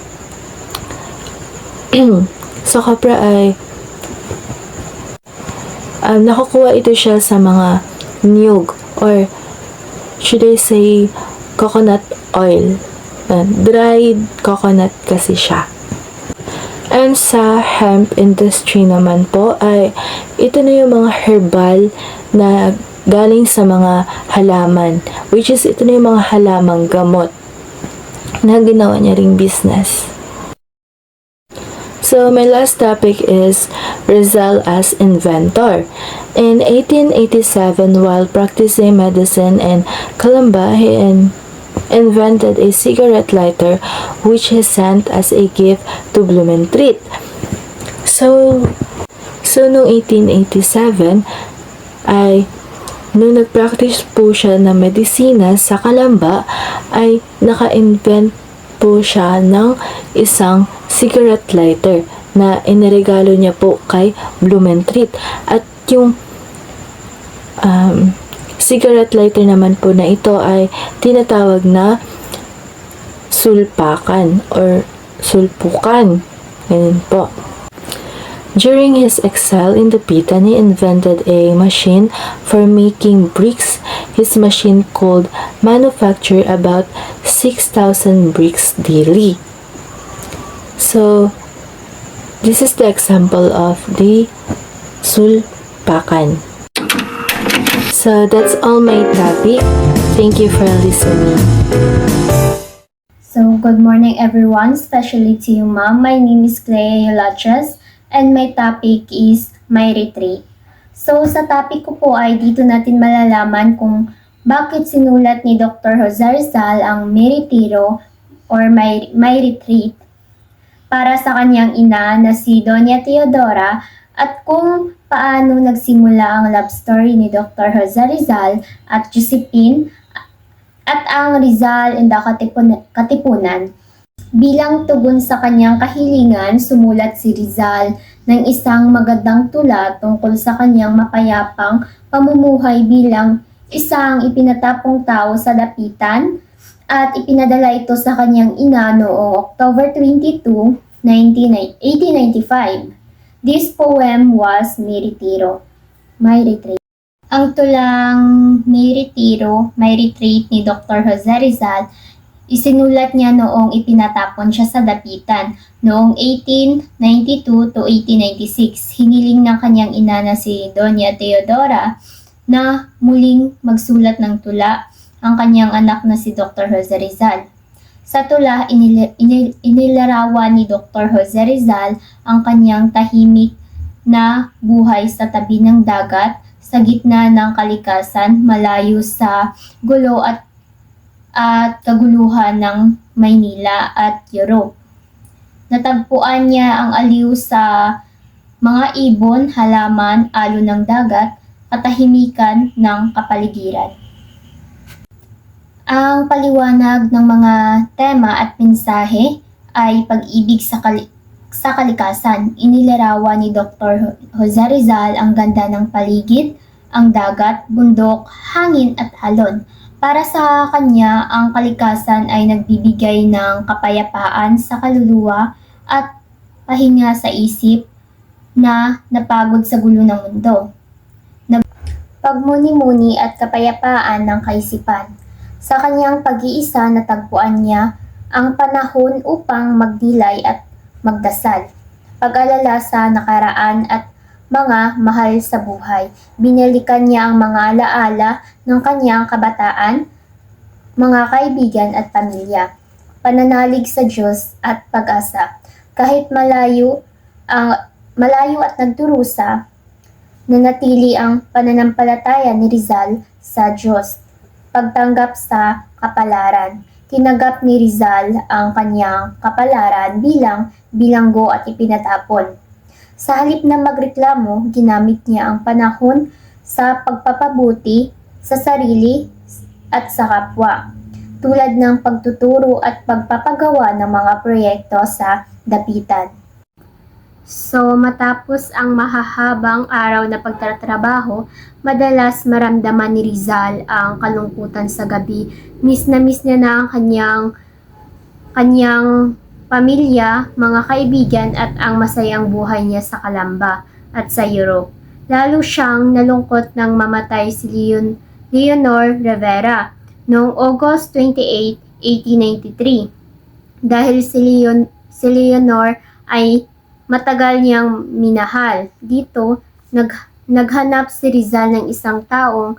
nakukuha ito siya sa mga niyog or should I say coconut oil. Dried coconut kasi siya. And sa hemp industry naman po ay ito na yung mga herbal na galing sa mga halaman, which is ito na yung mga halamang gamot na ginawa niya ring business. So, my last topic is Rizal as inventor. In 1887, while practicing medicine in Calamba, he invented a cigarette lighter which he sent as a gift to Blumentritt. So noong 1887, ay nung nag-practice po siya ng medisina sa Calamba, ay naka-invent po siya ng isang cigarette lighter na iniregalo niya po kay Blumentritt. At yung cigarette lighter naman po na ito ay tinatawag na sulpakan or sulpukan. Ganun po. During his exile in Dapitan, he invented a machine for making bricks. His machine could manufacture about 6,000 bricks daily. So, this is the example of the sulpakan. So, that's all my topic. Thank you for listening. So, good morning everyone, especially to you ma'am. My name is Clea Yolachas and my topic is my retreat. So, sa topic ko po ay dito natin malalaman kung bakit sinulat ni Dr. Jose Rizal ang Mi Retiro or my retreat para sa kanyang ina na si Doña Teodora at kung paano nagsimula ang love story ni Dr. Jose Rizal at Josephine at ang Rizal and the Katipunan. Bilang tugon sa kanyang kahilingan, sumulat si Rizal ng isang magandang tula tungkol sa kanyang mapayapang pamumuhay bilang isang ipinatapong tao sa Dapitan at ipinadala ito sa kanyang ina noong October 22, 1895. This poem was Mi Retiro, My Retreat. Ang tulang Mi Retiro, My Retreat ni Dr. Jose Rizal, isinulat niya noong ipinatapon siya sa Dapitan noong 1892 to 1896. Hiniling ng kanyang ina na si Doña Teodora na muling magsulat ng tula ang kanyang anak na si Dr. Jose Rizal. Sa tula, inilarawan ni Dr. Jose Rizal ang kanyang tahimik na buhay sa tabi ng dagat sa gitna ng kalikasan malayo sa gulo at kaguluhan ng Maynila at Europe. Natagpuan niya ang aliw sa mga ibon, halaman, alon ng dagat, katahimikan ng kapaligiran. Ang paliwanag ng mga tema at mensahe ay pag-ibig sa kalikasan. Inilarawan ni Dr. Jose Rizal ang ganda ng paligid, ang dagat, bundok, hangin at alon. Para sa kanya, ang kalikasan ay nagbibigay ng kapayapaan sa kaluluwa at pahinga sa isip na napagod sa gulo ng mundo. Pagmuni-muni at kapayapaan ng kaisipan. Sa kanyang pag-iisa natagpuan niya ang panahon upang magdilay at magdasal. Pag-alala sa nakaraan at mga mahal sa buhay. Binalikan niya ang mga alaala ng kanyang kabataan, mga kaibigan at pamilya. Pananalig sa Diyos at pag-asa. Kahit malayo at nagdurusa, nanatili ang pananampalataya ni Rizal sa Diyos. Pagtanggap sa kapalaran. Tinanggap ni Rizal ang kanyang kapalaran bilang bilanggo at ipinatapon. Sa halip na magreklamo, ginamit niya ang panahon sa pagpapabuti sa sarili at sa kapwa, tulad ng pagtuturo at pagpapagawa ng mga proyekto sa dapitan. So, matapos ang mahahabang araw na pagtatrabaho, madalas maramdaman ni Rizal ang kalungkutan sa gabi. Miss na ang kanyang pamilya, mga kaibigan at ang masayang buhay niya sa Calamba at sa Europe. Lalo siyang nalungkot nang mamatay si Leonor Rivera noong August 28, 1893. Dahil si Leonor ay matagal niyang minahal. Dito, naghanap si Rizal ng isang taong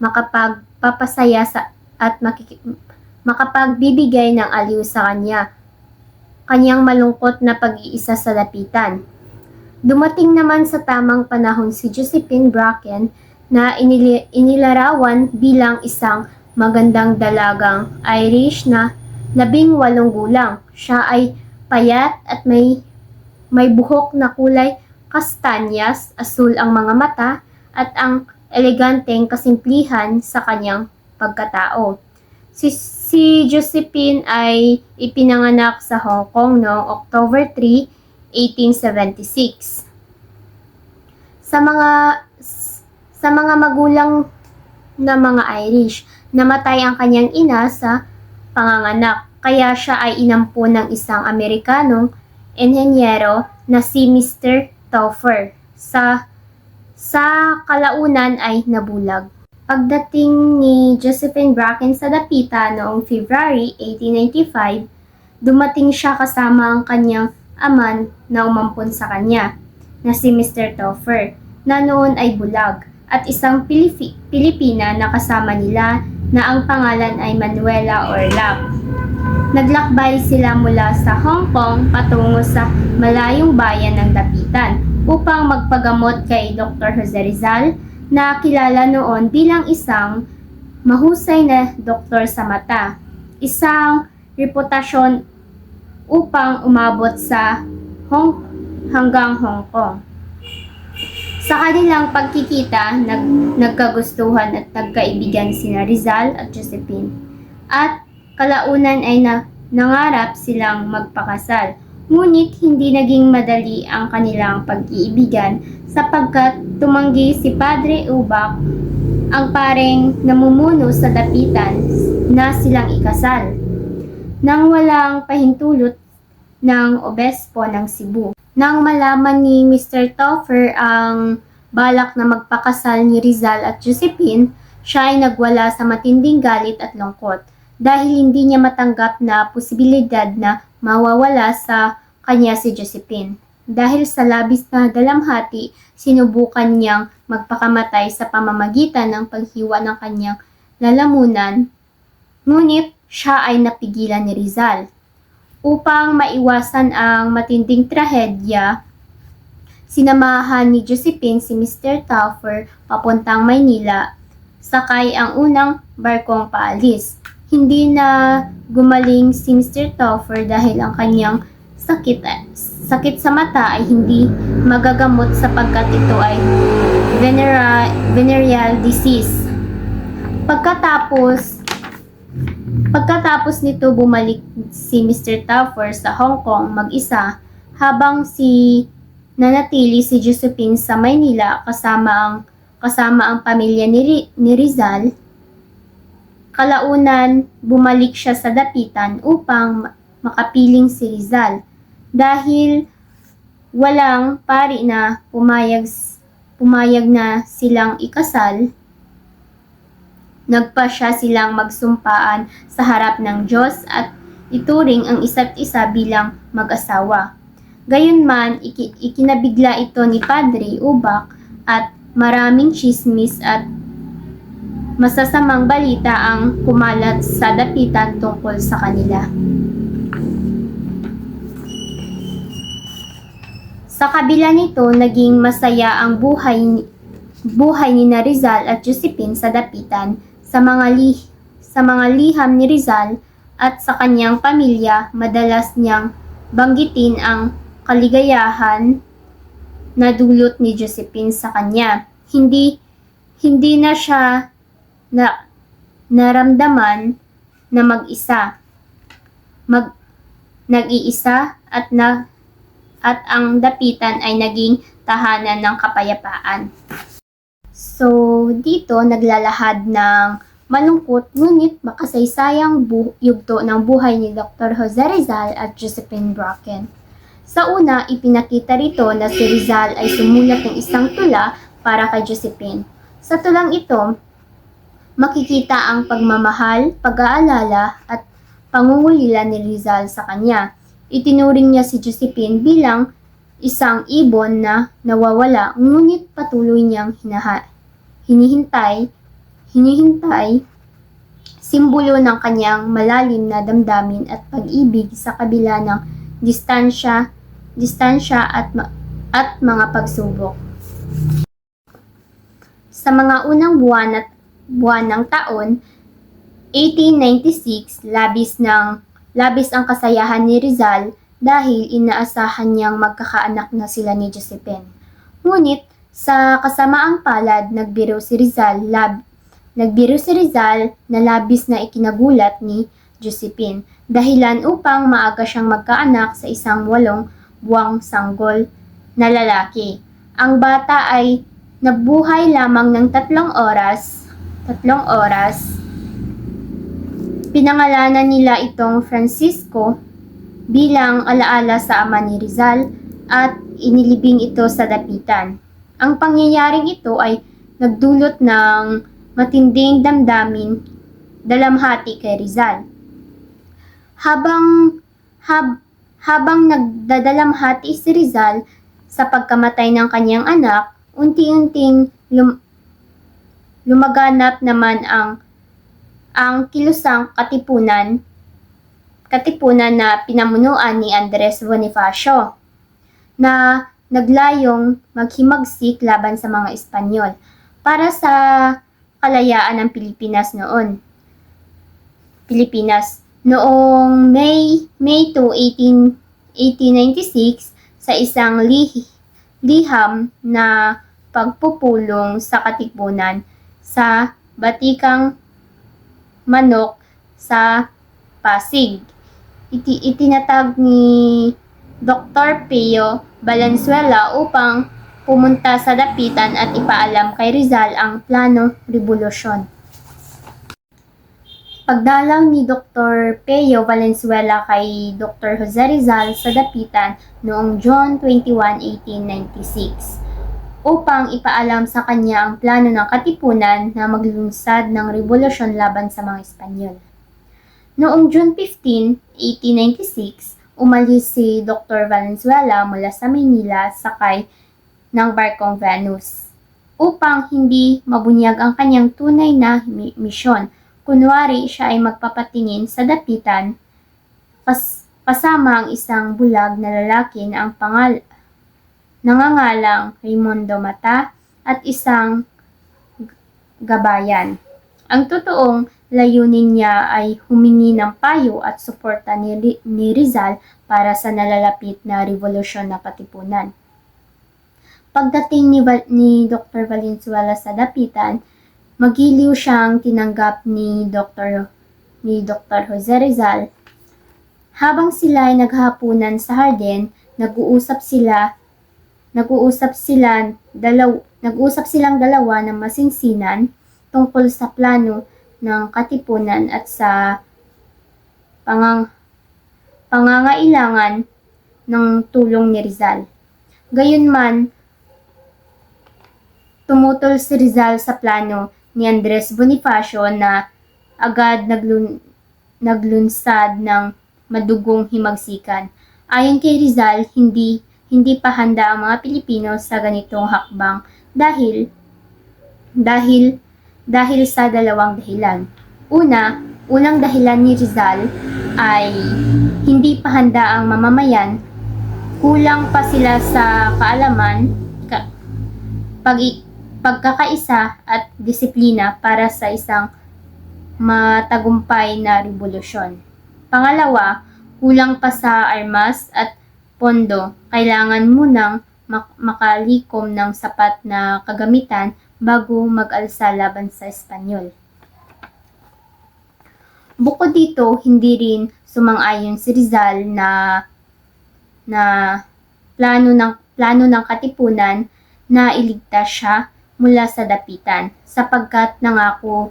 makapagpapasaya at makapagbibigay ng aliw sa kanyang malungkot na pag-iisa sa dapitan. Dumating naman sa tamang panahon si Josephine Bracken na inilarawan bilang isang magandang dalagang Irish na 18 gulang. Siya ay payat at may buhok na kulay kastanyas, asul ang mga mata, at ang eleganteng kasimplihan sa kanyang pagkatao. Si Josephine ay ipinanganak sa Hong Kong noong October 3, 1876. Sa mga magulang na mga Irish, namatay ang kanyang ina sa panganganak, kaya siya ay inampo ng isang Amerikanong enhenyero na si Mr. Topher. Sa kalaunan ay nabulag. Pagdating ni Josephine Bracken sa dapitan noong February 1895, dumating siya kasama ang kanyang aman na umampon sa kanya, na si Mr. Topher, na noon ay bulag, at isang Pilipina na kasama nila na ang pangalan ay Manuela Orlac. Naglakbay sila mula sa Hong Kong patungo sa malayong bayan ng Dapitan upang magpagamot kay Dr. Jose Rizal na kilala noon bilang isang mahusay na doktor sa mata. Isang reputasyon upang umabot sa hanggang Hong Kong. Sa kanilang pagkikita, nagkagustuhan at nagkaibigan sina Rizal at Josephine. At kalaunan ay nangarap silang magpakasal. Ngunit hindi naging madali ang kanilang pag-iibigan sapagkat tumanggi si Padre Ubak, ang pareng namumuno sa dapitan, na silang ikasal. Nang walang pahintulot ng obispo ng Cebu. Nang malaman ni Mr. Topher ang balak na magpakasal ni Rizal at Josephine, siya ay nagwala sa matinding galit at lungkot dahil hindi niya matanggap na posibilidad na mawawala sa kanya si Josephine. Dahil sa labis na dalamhati, sinubukan niyang magpakamatay sa pamamagitan ng paghiwa ng kanyang lalamunan, ngunit siya ay napigilan ni Rizal. Upang maiwasan ang matinding trahedya, sinamahan ni Josephine si Mr. Topher papuntang Maynila, sakay ang unang barkong paalis. Hindi na gumaling si Mr. Topher dahil ang kanyang sakit sa mata ay hindi magagamot sapagkat ito ay venereal disease. Pagkatapos nito, bumalik si Mr. Topher sa Hong Kong mag-isa habang nanatili si Josephine sa Maynila kasama ang pamilya ni Rizal. Kalaunan, bumalik siya sa dapitan upang makapiling si Rizal dahil walang pari na pumayag na silang ikasal, nagpasya silang magsumpaan sa harap ng Diyos at ituring ang isa't isa bilang mag-asawa. Gayunman, ikinabigla ito ni Padre Ubak at maraming tsismis at masasamang balita ang kumalat sa dapitan tungkol sa kanila. Sa kabila nito, naging masaya ang buhay ni Rizal at Josephine sa dapitan. Sa mga liham ni Rizal at sa kanyang pamilya, madalas niyang banggitin ang kaligayahan na dulot ni Josephine sa kanya. Hindi na siya naramdaman na nag-iisa at ang dapitan ay naging tahanan ng kapayapaan. So, dito naglalahad ng malungkot ngunit makasaysayang yugto ng buhay ni Dr. Jose Rizal at Josephine Bracken. Sa una, ipinakita rito na si Rizal ay sumulat ng isang tula para kay Josephine. Sa tulang ito, makikita ang pagmamahal, pag-aalala at pangungulila ni Rizal sa kanya. Itinuring niya si Josephine bilang isang ibon na nawawala ngunit patuloy niyang hinihintay, simbolo ng kanyang malalim na damdamin at pag-ibig sa kabila ng distansya at mga pagsubok. Sa mga unang buwan ng taon 1896, labis ang kasayahan ni Rizal dahil inaasahan niyang magkakaanak na sila ni Josephine. Ngunit sa kasamaang palad, nagbiro si Rizal na labis na ikinagulat ni Josephine, dahilan upang maaga siyang magkaanak sa isang 8 buwang sanggol na lalaki. Ang bata ay nabuhay lamang ng 3 oras. Pinangalanan nila itong Francisco bilang alaala sa ama ni Rizal at inilibing ito sa dapitan. Ang pangyayaring ito ay nagdulot ng matinding dalamhati kay Rizal. Habang nagdadalamhati si Rizal sa pagkamatay ng kanyang anak, unti-unting lumaganap naman ang kilusang katipunan na pinamunuan ni Andres Bonifacio na naglayong maghimagsik laban sa mga Espanyol para sa kalayaan ng Pilipinas. Noong May 2, 1896, sa isang liham na pagpupulong sa katipunan sa Batikang Manok sa Pasig, itinatag ni Dr. Pio Valenzuela upang pumunta sa dapitan at ipaalam kay Rizal ang plano rebolusyon. Pagdalaw ni Dr. Pio Valenzuela kay Dr. Jose Rizal sa dapitan noong June 21, 1896 upang ipaalam sa kanya ang plano ng katipunan na maglunsad ng rebolusyon laban sa mga Espanyol. Noong June 15, 1896, umalis si Dr. Valenzuela mula sa Maynila sakay ng barkong Venus upang hindi mabunyag ang kanyang tunay na misyon. Kunwari siya ay magpapatingin sa dapitan kasama ang isang bulag na lalaki na ang nangangalang Raimundo Mata at isang gabayan. Ang totoong layunin niya ay humingi ng payo at suporta ni Rizal para sa nalalapit na revolusyon na katipunan. Pagdating ni Dr. Valenzuela sa dapitan, magiliw siyang tinanggap ni Dr. Jose Rizal. Habang sila ay naghahapunan sa hardin, nag-uusap silang dalawa ng masinsinan tungkol sa plano ng katipunan at sa pangangailangan ng tulong ni Rizal. Gayunman, tumutol si Rizal sa plano ni Andres Bonifacio na agad naglunsad ng madugong himagsikan. Ayon kay Rizal, hindi pa handa ang mga Pilipino sa ganitong hakbang dahil sa dalawang dahilan. Unang dahilan ni Rizal ay hindi pa handa ang mamamayan, kulang pa sila sa kaalaman, pagkakaisa at disiplina para sa isang matagumpay na revolusyon. Pangalawa, kulang pa sa armas at pondo. Kailangan munang makalikom ng sapat na kagamitan bago mag-alsa laban sa Espanyol. Bukod dito, hindi rin sumang-ayon si Rizal na plano ng Katipunan na iligtas siya mula sa dapitan sapagkat nangako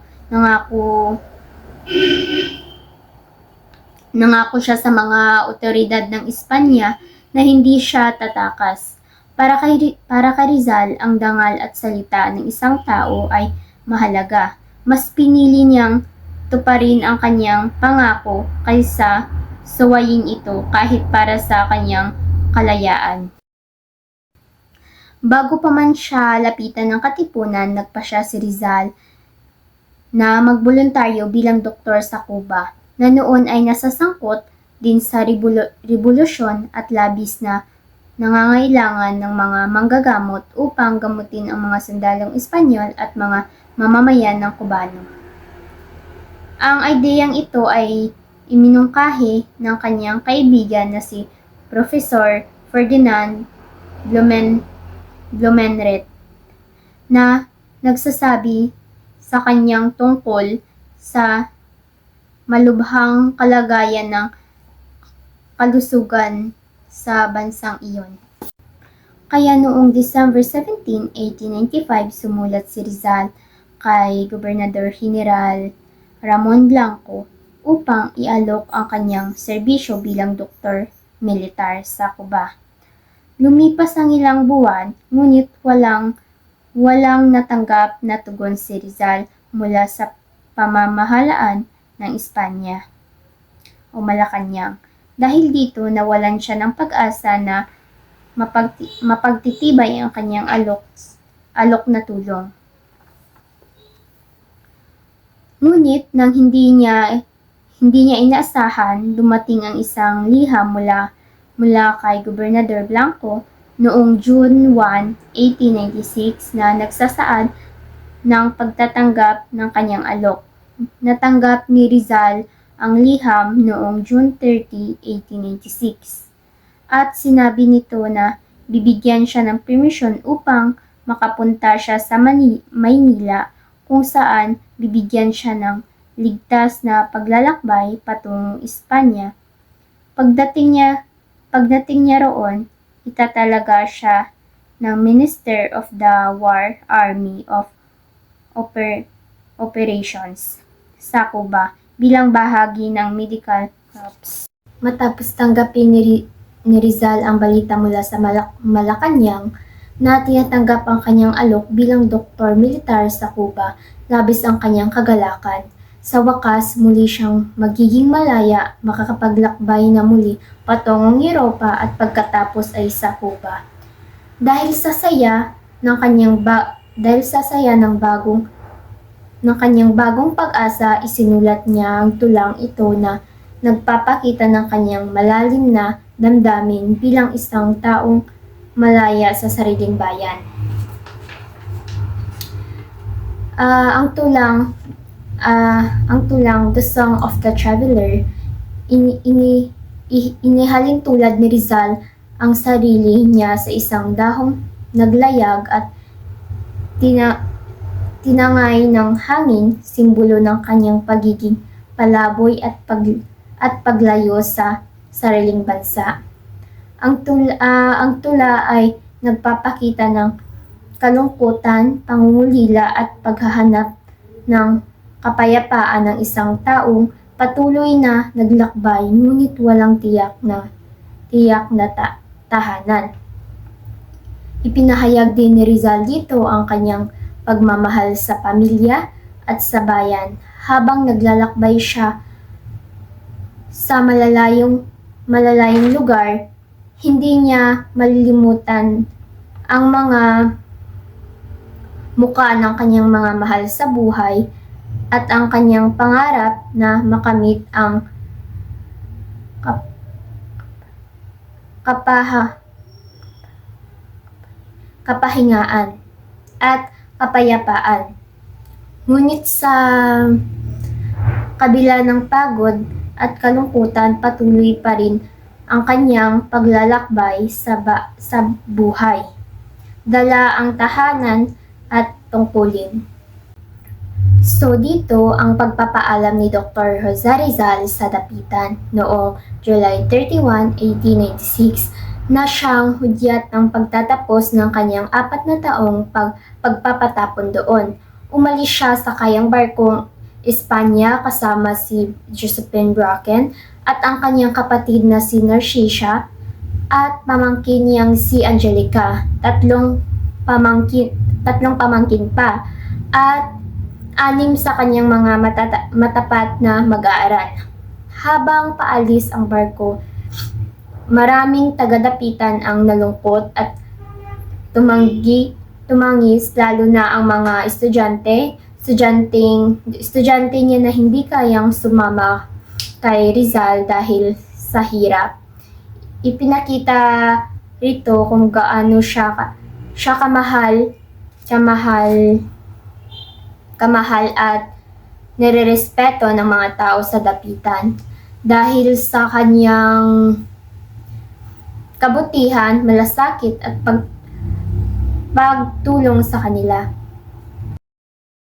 siya sa mga otoridad ng Espanya na hindi siya tatakas. Para kay Rizal, ang dangal at salita ng isang tao ay mahalaga. Mas pinili niyang tuparin ang kanyang pangako kaysa suwayin ito kahit para sa kanyang kalayaan. Bago pa man siya lapitan ng Katipunan, nagpasya si Rizal na magboluntaryo bilang doktor sa Cuba, na noon ay nasasangkot din sa revolusyon at labis na nangangailangan ng mga manggagamot upang gamutin ang mga sundalong Espanyol at mga mamamayan ng Cubano. Ang ideyang ito ay iminungkahi ng kanyang kaibigan na si Professor Ferdinand Blumentritt na nagsasabi sa kanyang tungkol sa malubhang kalagayan ng kalusugan sa bansang iyon. Kaya noong December 17, 1895, sumulat si Rizal kay Gobernador General Ramon Blanco upang ialok ang kanyang serbisyo bilang doktor militar sa Cuba. Lumipas ang ilang buwan, ngunit walang natanggap na tugon si Rizal mula sa pamamahalaan ng Espanya o Malacanang. Dahil dito, nawalan siya ng pag-asa na mapagtitibay ang kanyang alok na tulong. Ngunit nang hindi niya inaasahan, dumating ang isang liham mula kay Gobernador Blanco noong June 1, 1896 na nagsasaad ng pagtatanggap ng kanyang alok. Natanggap ni Rizal ang liham noong June 30, 1896 at sinabi nito na bibigyan siya ng permisyon upang makapunta siya sa Maynila kung saan bibigyan siya ng ligtas na paglalakbay patungong Espanya. Pagdating niya roon, itatalaga siya ng Minister of the War Army of Operations sa Cuba bilang bahagi ng Medical Corps. Matapos tanggapin ni Rizal ang balita mula sa Malacanang na tinatanggap ang kanyang alok bilang doktor militar sa Cuba, labis ang kanyang kagalakan. Sa wakas, muli siyang magiging malaya, makakapaglakbay na muli patungong Europa at pagkatapos ay sa Cuba. Dahil sa saya ng kanyang bagong pag-asa, isinulat niya ang tulang ito na nagpapakita ng kanyang malalim na damdamin bilang isang taong malaya sa sariling bayan. Ang tulang The Song of the Traveler, inihalin tulad ni Rizal ang sarili niya sa isang dahong naglayag at tinangay ng hangin, simbolo ng kanyang pagiging palaboy at paglayo sa sariling bansa. Ang tula ay nagpapakita ng kalungkutan, pangungulila at paghahanap ng kapayapaan ng isang taong patuloy na naglakbay ngunit walang tiyak na tahanan. Ipinahayag din ni Rizal dito ang kanyang pagmamahal sa pamilya at sa bayan habang naglalakbay siya sa malalayong lugar. Hindi niya malilimutan ang mga mukha ng kanyang mga mahal sa buhay at ang kanyang pangarap na makamit ang kapahingaan at kapayapaan. Ngunit sa kabila ng pagod at kalungkutan, patuloy pa rin ang kanyang paglalakbay sa buhay. Dala ang tahanan at tungkulin. So dito ang pagpapaalam ni Dr. Jose Rizal sa Dapitan noong July 31, 1896 na siyang hudyat ng pagtatapos ng kanyang 4 na taong pagpapatapon doon. Umalis siya sa kayang barkong Espanya kasama si Josephine Bracken at ang kanyang kapatid na si Narcissia at pamangkin niyang si Angelica, tatlong pamangkin pa, at 6 sa kanyang mga matapat na mag-aaral. Habang paalis ang barko, maraming taga-Dapitan ang nalungkot at tumangis, lalo na ang mga estudyante niya na hindi kayang sumama kay Rizal dahil sa hirap. Ipinakita rito kung gaano siya kamahal at nirerespeto ng mga tao sa Dapitan dahil sa kanyang kabutihan, malasakit at pagtulong sa kanila.